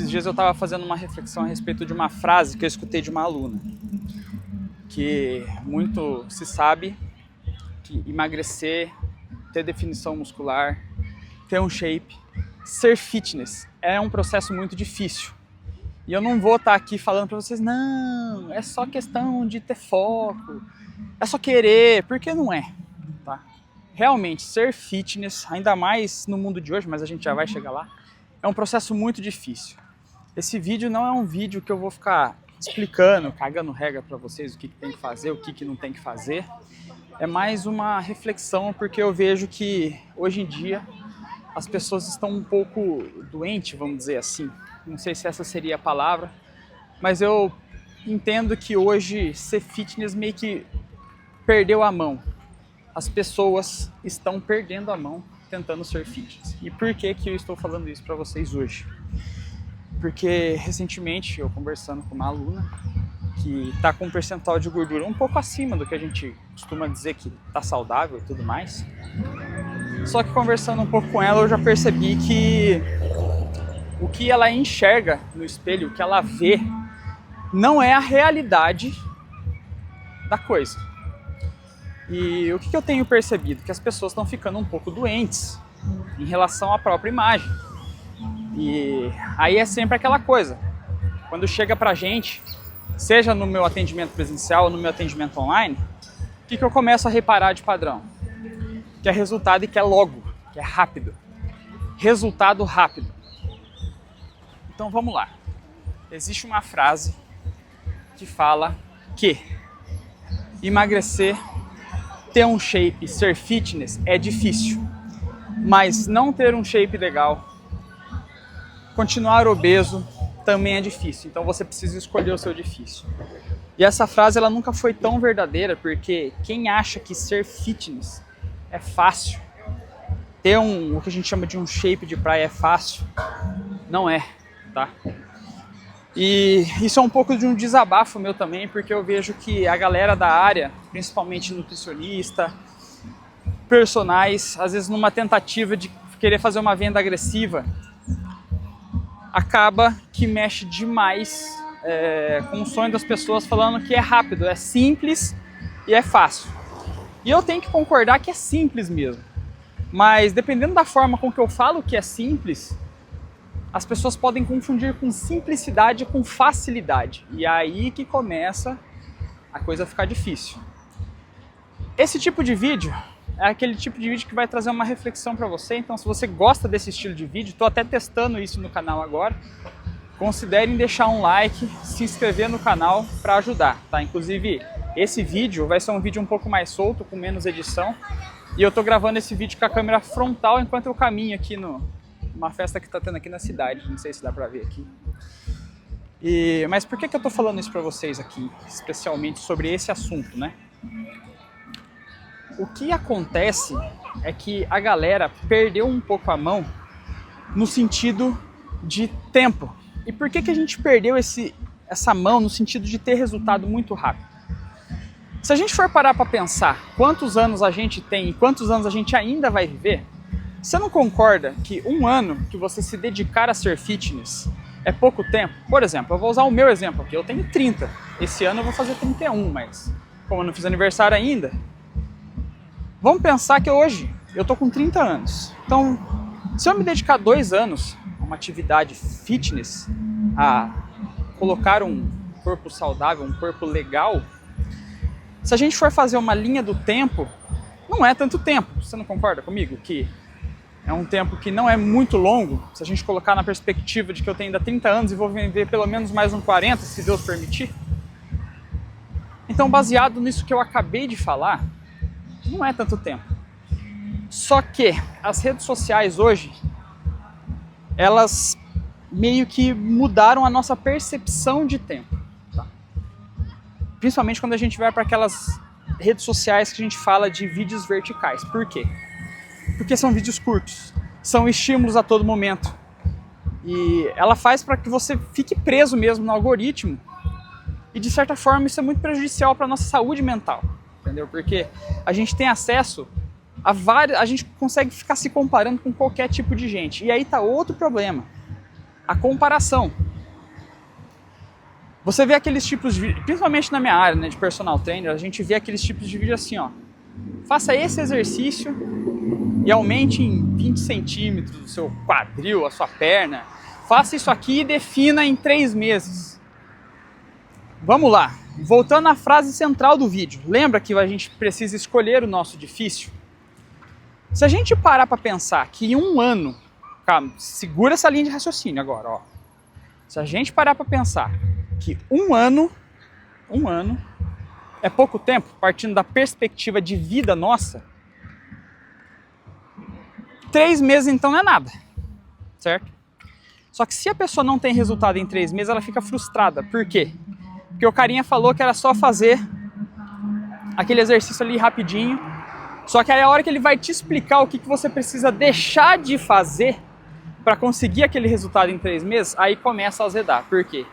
Esses dias eu estava fazendo uma reflexão a respeito de uma frase que eu escutei de uma aluna, que muito se sabe que emagrecer, ter definição muscular, ter um shape, ser fitness é um processo muito difícil. E eu não vou estar aqui falando para vocês, não, é só questão de ter foco, é só querer, porque não é, tá? Realmente, ser fitness, ainda mais no mundo de hoje, mas a gente já vai chegar lá, é um processo muito difícil. Esse vídeo não é um vídeo que eu vou ficar explicando, cagando regra para vocês o que tem que fazer, o que não tem que fazer. É mais uma reflexão, porque eu vejo que hoje em dia as pessoas estão um pouco doentes, vamos dizer assim. Não sei se essa seria a palavra, mas eu entendo que hoje ser fitness meio que perdeu a mão. As pessoas estão perdendo a mão tentando ser fitness. E por que eu estou falando isso para vocês hoje? Porque recentemente eu conversando com uma aluna que está com um percentual de gordura um pouco acima do que a gente costuma dizer que está saudável e tudo mais. Só que conversando um pouco com ela eu já percebi que o que ela enxerga no espelho, o que ela vê, não é a realidade da coisa. E o que eu tenho percebido? Que as pessoas estão ficando um pouco doentes em relação à própria imagem. E aí é sempre aquela coisa, quando chega pra gente, seja no meu atendimento presencial ou no meu atendimento online, o que eu começo a reparar de padrão? Que é resultado e que é logo, que é rápido. Resultado rápido. Então vamos lá. Existe uma frase que fala que emagrecer, ter um shape, ser fitness é difícil, mas não ter um shape legal, continuar obeso também é difícil, então você precisa escolher o seu difícil. E essa frase ela nunca foi tão verdadeira, porque quem acha que ser fitness é fácil, ter o que a gente chama de um shape de praia é fácil, não é, tá? E isso é um pouco de um desabafo meu também, porque eu vejo que a galera da área, principalmente nutricionista, personagens, às vezes numa tentativa de querer fazer uma venda agressiva, acaba que mexe demais com o sonho das pessoas, falando que é rápido, é simples e é fácil. E eu tenho que concordar que é simples mesmo. Mas dependendo da forma com que eu falo que é simples, as pessoas podem confundir com simplicidade com facilidade. E é aí que começa a coisa a ficar difícil. Esse tipo de vídeo é aquele tipo de vídeo que vai trazer uma reflexão para você. Então, se você gosta desse estilo de vídeo, estou até testando isso no canal agora, considerem deixar um like, se inscrever no canal para ajudar, tá? Inclusive, esse vídeo vai ser um vídeo um pouco mais solto, com menos edição, e eu estou gravando esse vídeo com a câmera frontal enquanto eu caminho aqui numa festa que está tendo aqui na cidade, não sei se dá para ver aqui. Mas por que eu estou falando isso para vocês aqui, especialmente sobre esse assunto, né? O que acontece é que a galera perdeu um pouco a mão no sentido de tempo. E por que a gente perdeu essa mão no sentido de ter resultado muito rápido? Se a gente for parar para pensar quantos anos a gente tem e quantos anos a gente ainda vai viver, você não concorda que um ano que você se dedicar a ser fitness é pouco tempo? Por exemplo, eu vou usar o meu exemplo aqui, eu tenho 30, esse ano eu vou fazer 31, mas como eu não fiz aniversário ainda, vamos pensar que hoje eu tô com 30 anos. Então, se eu me dedicar 2 anos a uma atividade fitness, a colocar um corpo saudável, um corpo legal, se a gente for fazer uma linha do tempo, não é tanto tempo. Você não concorda comigo que é um tempo que não é muito longo? Se a gente colocar na perspectiva de que eu tenho ainda 30 anos e vou viver pelo menos mais uns 40, se Deus permitir. Então, baseado nisso que eu acabei de falar, não é tanto tempo. Só que as redes sociais hoje, elas meio que mudaram a nossa percepção de tempo. Tá? Principalmente quando a gente vai para aquelas redes sociais que a gente fala de vídeos verticais. Por quê? Porque são vídeos curtos, são estímulos a todo momento. E ela faz para que você fique preso mesmo no algoritmo. E de certa forma isso é muito prejudicial para a nossa saúde mental. Entendeu? Porque a gente tem acesso a vários, a gente consegue ficar se comparando com qualquer tipo de gente. E aí tá outro problema. a comparação. Você vê aqueles tipos de vídeo, principalmente na minha área, né, de personal trainer, a gente vê aqueles tipos de vídeo assim, ó. Faça esse exercício e aumente em 20 centímetros o seu quadril, a sua perna. Faça isso aqui e defina em 3 meses. Vamos lá, voltando à frase central do vídeo. Lembra que a gente precisa escolher o nosso difícil? Se a gente parar para pensar que em um ano, calma, segura essa linha de raciocínio agora, ó. Se a gente parar para pensar que um ano é pouco tempo, partindo da perspectiva de vida nossa, 3 meses então não é nada, certo? Só que se a pessoa não tem resultado em 3 meses, ela fica frustrada. Por quê? Porque o carinha falou que era só fazer aquele exercício ali rapidinho, só que aí a hora que ele vai te explicar o que você precisa deixar de fazer para conseguir aquele resultado em 3 meses, aí começa a azedar. Por quê?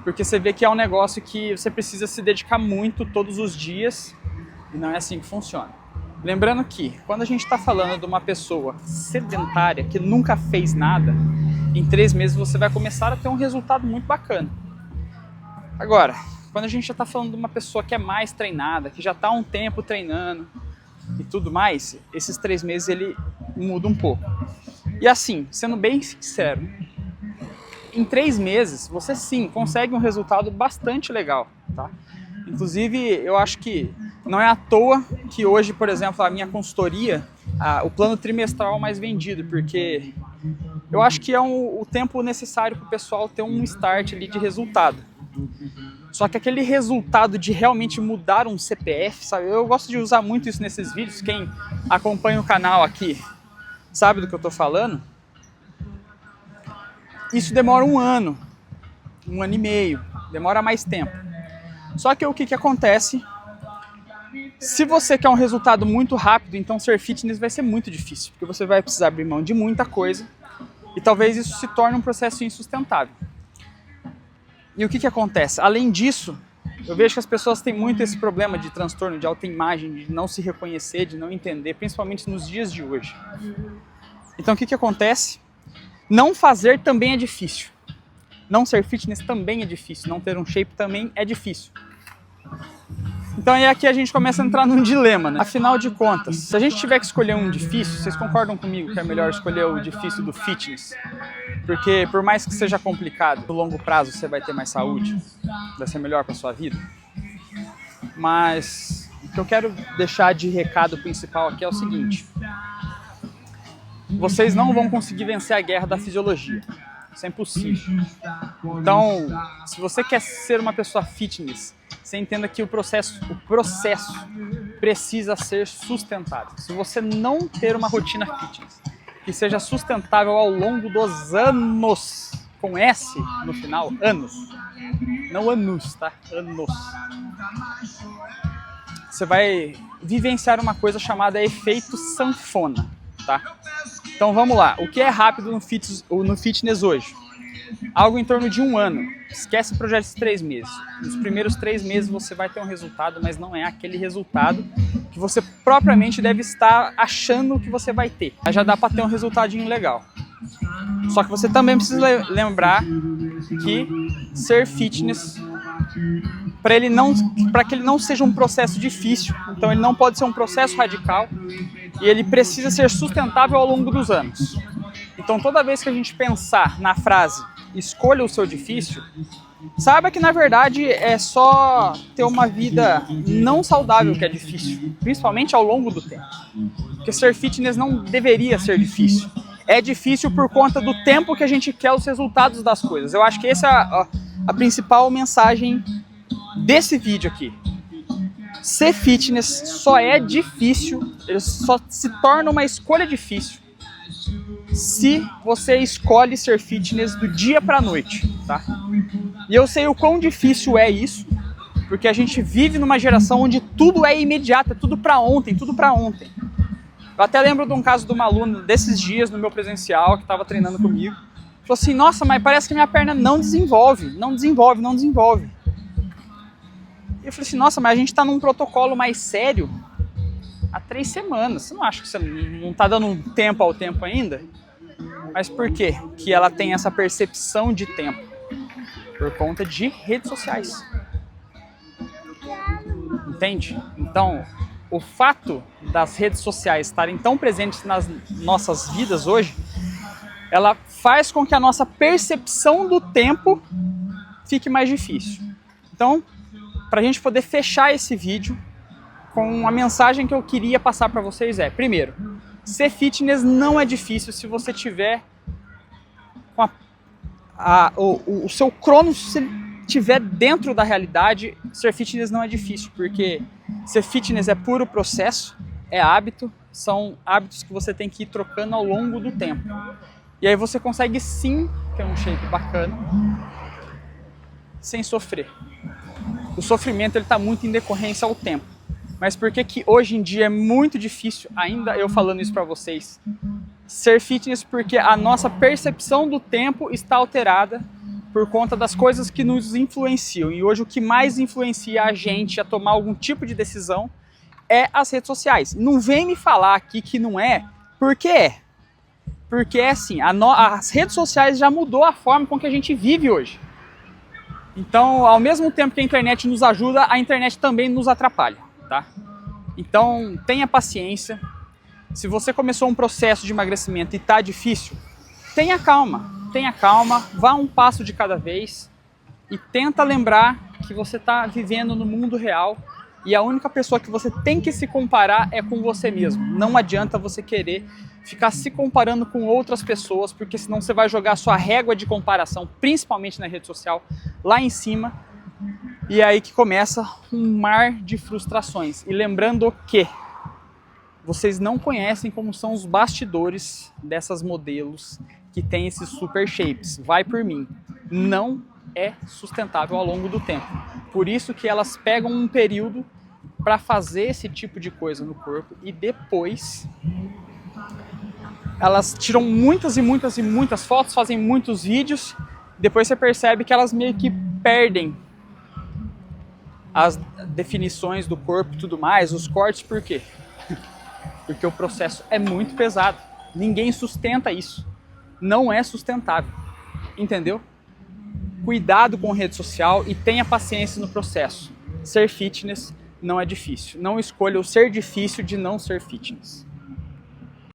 Porque você vê que é um negócio que você precisa se dedicar muito todos os dias e não é assim que funciona. Lembrando que quando a gente está falando de uma pessoa sedentária que nunca fez nada, em 3 meses você vai começar a ter um resultado muito bacana. Agora, quando a gente já está falando de uma pessoa que é mais treinada, que já está há um tempo treinando e tudo mais, esses 3 meses ele muda um pouco. E assim, sendo bem sincero, em 3 meses você sim consegue um resultado bastante legal, tá? Inclusive, eu acho que não é à toa que hoje, por exemplo, a minha consultoria, o plano trimestral é o mais vendido, porque eu acho que é o tempo necessário para o pessoal ter um start ali de resultado. Só que aquele resultado de realmente mudar um CPF, sabe? Eu gosto de usar muito isso nesses vídeos, quem acompanha o canal aqui sabe do que eu estou falando. Isso demora 1 ano, 1 ano e meio, demora mais tempo. Só que o que acontece? Se você quer um resultado muito rápido, então ser fitness vai ser muito difícil, porque você vai precisar abrir mão de muita coisa e talvez isso se torne um processo insustentável. E o que acontece? Além disso, eu vejo que as pessoas têm muito esse problema de transtorno de autoimagem, de não se reconhecer, de não entender, principalmente nos dias de hoje. Então o que acontece? Não fazer também é difícil. Não ser fitness também é difícil. Não ter um shape também é difícil. Então aí aqui a gente começa a entrar num dilema, né? Afinal de contas, se a gente tiver que escolher um difícil, vocês concordam comigo que é melhor escolher o difícil do fitness? Porque por mais que seja complicado, no longo prazo você vai ter mais saúde, vai ser melhor para sua vida. Mas o que eu quero deixar de recado principal aqui é o seguinte: vocês não vão conseguir vencer a guerra da fisiologia. Isso é impossível. Então, se você quer ser uma pessoa fitness, você entenda que o processo precisa ser sustentável. Se você não ter uma rotina fitness que seja sustentável ao longo dos anos, com S no final, anos, não anos, tá? Anos. Você vai vivenciar uma coisa chamada efeito sanfona, tá? Então vamos lá, o que é rápido no fitness hoje? Algo em torno de 1 ano. Esquece o projeto de 3 meses. Nos primeiros 3 meses você vai ter um resultado, mas não é aquele resultado que você propriamente deve estar achando que você vai ter. Aí já dá para ter um resultadinho legal. Só que você também precisa lembrar que ser fitness, para que ele não seja um processo difícil, então ele não pode ser um processo radical e ele precisa ser sustentável ao longo dos anos. Então toda vez que a gente pensar na frase escolha o seu difícil, saiba que na verdade é só ter uma vida não saudável que é difícil, principalmente ao longo do tempo. Porque ser fitness não deveria ser difícil. É difícil por conta do tempo que a gente quer os resultados das coisas. Eu acho que essa é a principal mensagem desse vídeo aqui. Ser fitness só é difícil, ele só se torna uma escolha difícil se você escolhe ser fitness do dia para a noite, tá? E eu sei o quão difícil é isso, porque a gente vive numa geração onde tudo é imediato, é tudo para ontem, tudo para ontem. Eu até lembro de um caso de uma aluna desses dias no meu presencial que estava treinando comigo. Falou assim, nossa, mas parece que minha perna não desenvolve. E eu falei assim, nossa, mas a gente está num protocolo mais sério há 3 semanas. Você não acha que você não está dando um tempo ao tempo ainda? Mas por quê que ela tem essa percepção de tempo? Por conta de redes sociais. Entende? Então, o fato das redes sociais estarem tão presentes nas nossas vidas hoje, ela faz com que a nossa percepção do tempo fique mais difícil. Então, para a gente poder fechar esse vídeo, com uma mensagem que eu queria passar para vocês primeiro, ser fitness não é difícil se você tiver com o seu crono, se estiver dentro da realidade. Ser fitness não é difícil, porque ser fitness é puro processo, é hábito, são hábitos que você tem que ir trocando ao longo do tempo. E aí você consegue sim ter um shape bacana, sem sofrer. O sofrimento ele está muito em decorrência ao tempo. Mas por que que hoje em dia é muito difícil, ainda eu falando isso para vocês, ser fitness? Porque a nossa percepção do tempo está alterada por conta das coisas que nos influenciam. E hoje o que mais influencia a gente a tomar algum tipo de decisão é as redes sociais. Não vem me falar aqui que não é, porque é. Porque é assim, as redes sociais já mudou a forma com que a gente vive hoje. Então, ao mesmo tempo que a internet nos ajuda, a internet também nos atrapalha, tá? Então, tenha paciência. Se você começou um processo de emagrecimento e está difícil, tenha calma, vá um passo de cada vez e tenta lembrar que você está vivendo no mundo real e a única pessoa que você tem que se comparar é com você mesmo. Não adianta você querer ficar se comparando com outras pessoas, porque senão você vai jogar a sua régua de comparação, principalmente na rede social, lá em cima, e é aí que começa um mar de frustrações. E lembrando que vocês não conhecem como são os bastidores dessas modelos que têm esses super shapes. Vai por mim, não é sustentável ao longo do tempo. Por isso que elas pegam um período para fazer esse tipo de coisa no corpo e depois elas tiram muitas fotos, fazem muitos vídeos, depois você percebe que elas meio que perdem as definições do corpo e tudo mais, os cortes. Por quê? Porque o processo é muito pesado. Ninguém sustenta isso. Não é sustentável. Entendeu? Cuidado com rede social e tenha paciência no processo. Ser fitness não é difícil. Não escolha o ser difícil de não ser fitness.